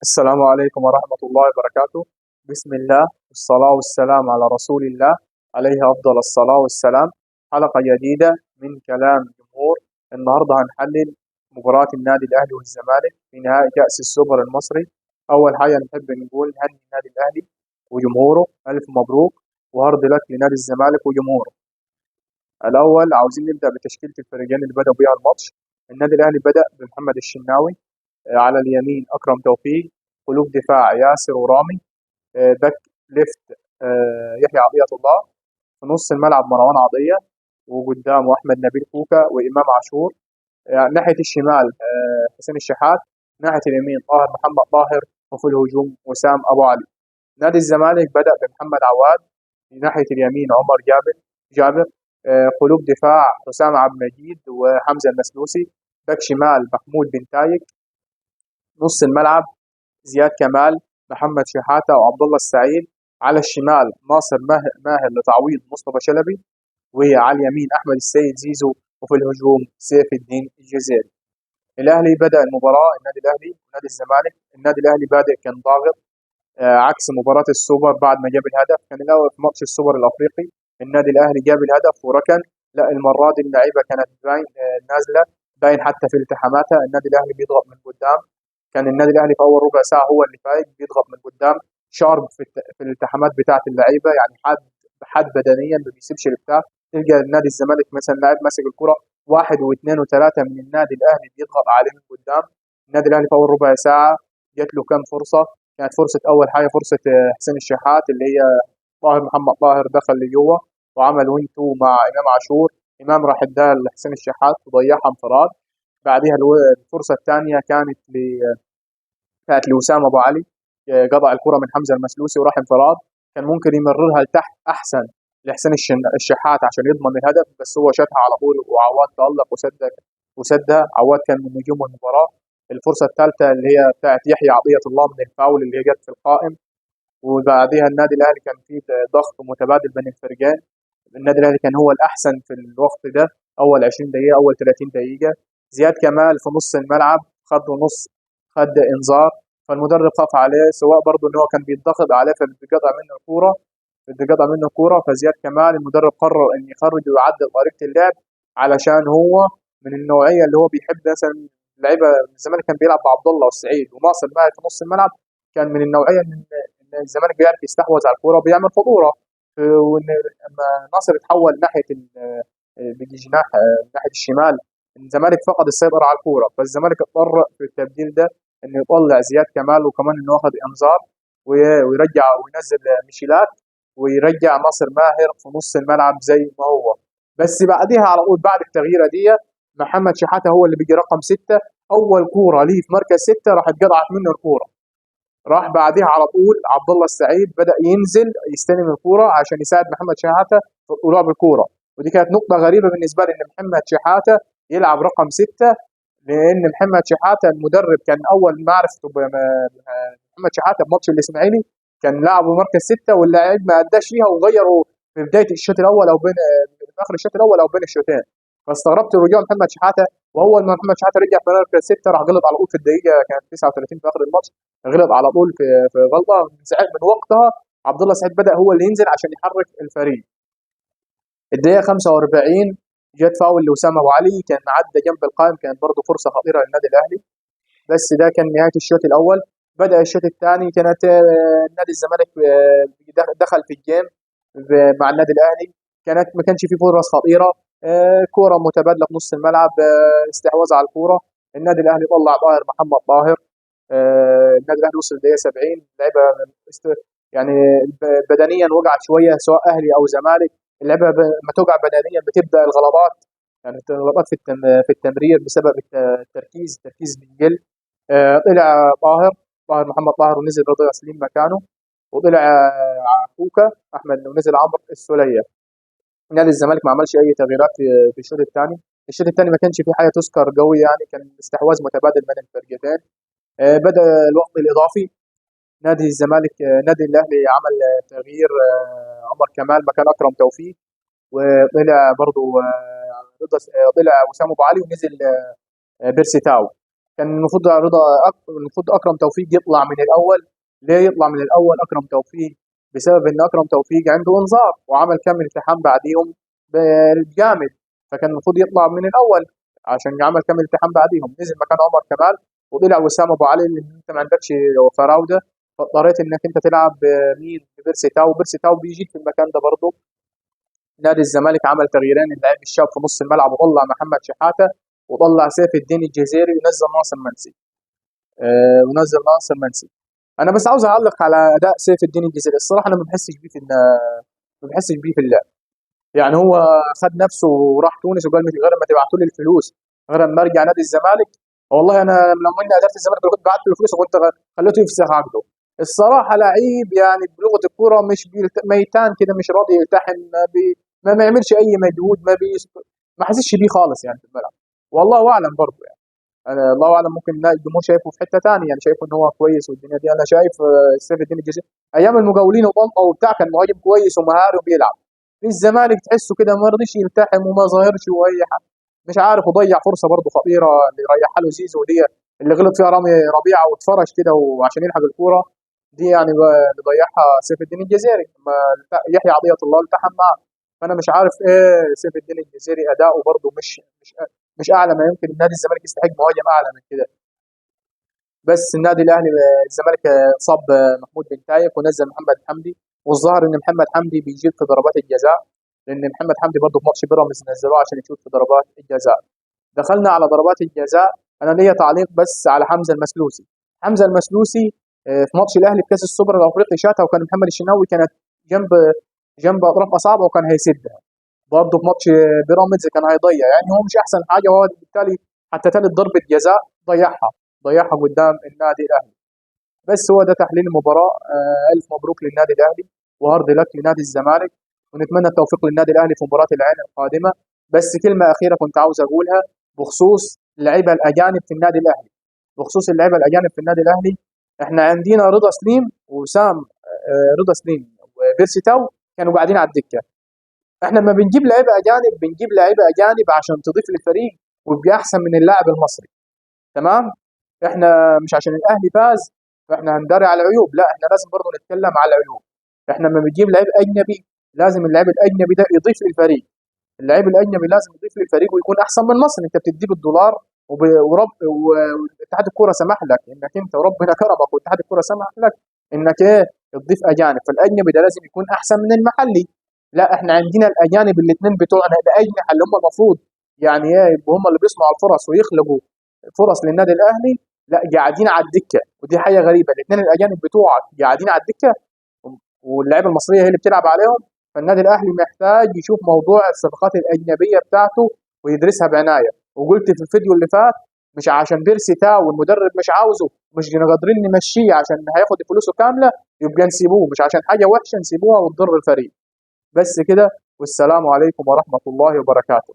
السلام عليكم ورحمة الله وبركاته. بسم الله والصلاة والسلام على رسول الله عليه أفضل الصلاة والسلام. حلقة جديدة من كلام جمهور. النهاردة هنحلل مباراة النادي الأهلي والزمالك في نهائي كأس السوبر المصري. أول حاجة نحب نقول هني النادي الأهلي وجمهوره ألف مبروك، وهارد لك لنادي الزمالك وجمهوره. الأول عاوزين نبدأ بتشكيلة الفريقين اللي بدأوا بيها الماتش. النادي الأهلي بدأ بمحمد الشناوي، على اليمين أكرم توفيق، قلوب دفاع ياسر ورامي، باك ليفت يحيى عطية الله، في نص الملعب مروان عطية، وقدامه أحمد نبيل كوكا وإمام عاشور. ناحية الشمال حسين الشحات، ناحية اليمين طاهر محمد طاهر، وفي الهجوم وسام أبو علي. نادي الزمالك بدأ بمحمد عواد، في ناحية اليمين عمر جابر، قلوب دفاع حسام عبد المجيد وحمزة المسلوسي، باك شمال محمود بن تايك، نص الملعب زياد كمال، محمد شحاتة وعبد الله السعيد، على الشمال ناصر ماهر لتعويض مصطفى شلبي، وعلى اليمين أحمد السيد زيزو، وفي الهجوم سيف الدين الجزيري. الأهلي بدأ المباراة، النادي الأهلي ونادي الزمالك. النادي الأهلي بادئ كان ضاغط، عكس مباراة السوبر. بعد ما جاب الهدف كان الأول في ماتش السوبر الأفريقي النادي الأهلي جاب الهدف وركن. لا، المرة دي اللعيبة كانت باين نازلة، باين حتى في التحاماتها. النادي الأهلي بيضغط من قدام، كان النادي الاهلي في اول ربع ساعه هو اللي فايق، بيضغط من قدام شارب في الالتحامات بتاعه اللعيبه، يعني حد بدنيا ما بيسيبش البتاع. تلقى النادي الزمالك مثلا لاعب ماسك الكره واحد واثنين وثلاثه من النادي الاهلي بيضغط عليه من قدام. النادي الاهلي في اول ربع ساعه جات له كم فرصه. كانت فرصه، اول حاجه فرصه حسين الشحات اللي هي طاهر محمد طاهر دخل لجوه وعمل وينتو مع امام عاشور. امام راح اداها لحسين الشحات وضيعها انفراد. بعدها الفرصه الثانيه كانت لوسام ابو علي، قطع الكره من حمزه المسلوسي وراح انفراد. كان ممكن يمررها لتحت احسن لحسين الشحات عشان يضمن الهدف، بس هو شاتها على طول وعواد تالق وسدها. عواد كان من نجوم المباراه. الفرصه الثالثه اللي هي بتاعت يحيى عطيه الله من الفاول اللي هي جت في القائم. وبعديها النادي الاهلي كان في ضغط متبادل بين الفريقين. النادي الاهلي كان هو الاحسن في الوقت ده، اول 20 دقيقه اول 30 دقيقه. زياد كمال في نص الملعب خد انذار، فالمدرب خاف عليه، سواء برضه ان هو كان بيتضغط عليه فبيقطع منه كوره. فزياد كمال المدرب قرر ان يخرج ويعدل طريقه اللعب، علشان هو من النوعيه اللي هو بيحب مثلا لعيبه الزمالك كان بيلعب بعبد الله والسعيد وناصر ماهر في نص الملعب. كان من النوعيه إن الزمالك بيعرف يستحوذ على الكوره وبيعمل خطوره. وان لما ناصر اتحول ناحيه بجناح ناحيه الشمال، الزمالك فقد السيطره على الكوره. فالزمالك اضطر في التبديل ده انه يطلع زياد كمال، وكمان انه اخذ انذار ويرجع وينزل ميشيلات ويرجع ناصر ماهر في نص الملعب زي ما هو. بس بعدها على طول بعد التغييره دي محمد شحاته هو اللي بيجي رقم ستة. اول كوره ليه في مركز ستة راح اتقطعت منه الكوره، راح بعدها على طول عبد الله السعيد بدأ ينزل يستلم الكوره عشان يساعد محمد شحاته في طلوع بالكوره. ودي كانت نقطه غريبه بالنسبه لي ان محمد شحاته يلعب رقم ستة، لان محمد شحاته المدرب كان اول ما عرفته محمد شحاته بماتش الاسماعيلي كان لاعبه مركز ستة، واللاعب ما اداش فيها وغيره في بدايه الشوط الاول او بين في اخر الشوط الاول او بين الشوطين. فاستغربت رجوع محمد شحاته. واول ما محمد شحاته رجع في مركز ستة راح غلط على طول في الدقيقه كانت 39 في اخر الماتش. غلط على طول في غلطه. من وقتها عبد الله سعيد بدا هو اللي ينزل عشان يحرك الفريق. الدقيقه 45 جت فاول لوسام ابو علي، كان عدى جنب القائم، كانت برضه فرصه خطيره للنادي الاهلي. بس ده كان نهايه الشوط الاول. بدا الشوط الثاني، كانت نادي الزمالك دخل في الجيم مع النادي الاهلي. ما كانش في فرص خطيره، كوره متبادله في نص الملعب، استحواذ على الكوره. النادي الاهلي طلع طاهر محمد طاهر. النادي الاهلي وصل الدقيقه 70 لعبه يعني بدنيا وقعت شويه سواء اهلي او زمالك. اللعبه لما توقع بدنيا بتبدا الغلطات، يعني الغلطات في التمرير بسبب التركيز بيقل. طلع طاهر محمد طاهر ونزل رضا سليم مكانه، وطلع كوكا احمد ونزل عمرو السوليه. نادي الزمالك ما عملش اي تغييرات في الشوط الثاني. الشوط الثاني ما كانش فيه حاجه تذكر قوي، يعني كان استحواذ متبادل بين الفرقتين. بدا الوقت الاضافي. نادي الزمالك نادي الاهلي عمل تغيير، عمر كمال مكان اكرم توفيق، وطلع برضه طلع وسام ابو علي ونزل بيرسي تاو. كان المفروض المفروض اكرم توفيق يطلع من الاول. ليه يطلع من الاول اكرم توفيق؟ بسبب ان اكرم توفيق عنده انذار وعمل كم التحام بعديهم بالجامد، فكان المفروض يطلع من الاول عشان يعمل كم التحام بعديهم. نزل مكان عمر كمال وطلع وسام ابو علي اللي انت ما عندكش فراوده، فاضطريت انك انت تلعب مين؟ بيرسي تاو. بيرسي تاو بيجي في المكان ده برضه. نادي الزمالك عمل تغييرين، اللعيب الشاب في نص الملعب وطلع محمد شحاته وطلع سيف الدين الجزيري ونزل ناصر منسي. ونزل ناصر منسي. انا بس عاوز اعلق على اداء سيف الدين الجزيري. الصراحه انا ما بحسش بيه في اللعب. يعني هو خد نفسه وراح تونس وقال مش غير ما تبعتوا لي الفلوس غير ما ارجع نادي الزمالك. والله انا لما اني اداره الزمالك كنت بعت له الفلوس وكنت خليته يفسخ عقده. الصراحه لعيب يعني بلغه الكوره مش ميتان كده، مش راضي يلتحم، ما يعملش اي مجهود، ما حسش بيه خالص يعني في الملعب. والله اعلم برضه يعني. انا الله اعلم، ممكن الجمهور شايفه في حته ثانيه، يعني شايفه ان هو كويس والدنيا دي. انا شايف سيف الدين الجزيري ايام المقاولين وطنطا وبتاع كان مهاجم كويس ومهاري وبيلعب. في الزمالك تحسه كده ما رضيش يلتحم وما ظاهرش واي حاجه. مش عارف، وضيع فرصه برضه خطيره اللي ريحها له زيزو دي، اللي غلط فيها رامي ربيعه واتفرج كده وعشان يلحق الكوره دي، يعني اللي ضيعها سيف الدين الجزيري لما يحيى عطيه الله التحم معه. فانا مش عارف ايه سيف الدين الجزيري اداؤه برضه مش اعلى ما يمكن. نادي الزمالك يستحق مهاجم اعلى من كده. بس النادي الاهلي الزمالك صاب محمود بن تايب ونزل محمد حمدي، والظاهر ان محمد حمدي بيجيب في ضربات الجزاء، لان محمد حمدي برضه في ماتش بيراميدز نزلوه عشان يشوط في ضربات الجزاء. دخلنا على ضربات الجزاء. انا ليا تعليق بس على حمزه المسلوسي. حمزه المسلوسي في ماتش الاهلي بكاس السوبر الافريقي شاتها، وكان محمد الشناوي كانت جنب اطراف اصابعه وكان هيسدها. برضه في ماتش بيراميدز كان هيضيع، يعني هو مش احسن حاجه، وهو بالتالي حتى ثالث ضربه جزاء ضيعها قدام النادي الاهلي. بس هو ده تحليل المباراه. الف مبروك للنادي الاهلي وهارد لك لنادي الزمالك، ونتمنى التوفيق للنادي الاهلي في مباراه العين القادمه. بس كلمه اخيره كنت عاوز اقولها بخصوص اللعيبه الاجانب في النادي الاهلي. في النادي الاهلي احنا عندنا رضا سليم وسام، رضا سليم وبيرسي تاو كانوا قاعدين على الدكه. احنا لما بنجيب لعيبه اجانب بنجيب لعيبه اجانب عشان تضيف للفريق ويبقى احسن من اللاعب المصري. تمام. احنا مش عشان الاهلي فاز فاحنا هندري على العيوب، لا احنا لازم برضه نتكلم على العيوب. احنا لما بنجيب لعيب اجنبي لازم اللاعب الاجنبي ده يضيف للفريق. اللاعب الاجنبي لازم يضيف للفريق ويكون احسن من مصر. انت بتديه بالدولار واتحاد الكوره سمح لك انك انت وربنا كرمك واتحاد الكوره سمح لك انك ايه تضيف اجانب، فالاجنبي ده لازم يكون احسن من المحلي. لا احنا عندنا الاجانب الاثنين بتوعنا الاجنحه اللي هم المفروض يعني ايه يبقوا هم اللي بيصنعوا الفرص ويخلقوا فرص للنادي الاهلي، لا قاعدين على الدكه. ودي حاجه غريبه، الاثنين الاجانب بتوعك قاعدين على الدكه واللعيبه المصريه هي اللي بتلعب عليهم. فالنادي الاهلي محتاج يشوف موضوع الصفقات الاجنبيه بتاعته ويدرسها بعنايه. وقلت في الفيديو اللي فات مش عشان بيرسي تاو والمدرب مش عاوزه مش قادرين نمشيه عشان هياخد فلوسه كامله يبقى نسيبوه، مش عشان حاجه وحشه نسيبوها وتضر الفريق. بس كده، والسلام عليكم ورحمه الله وبركاته.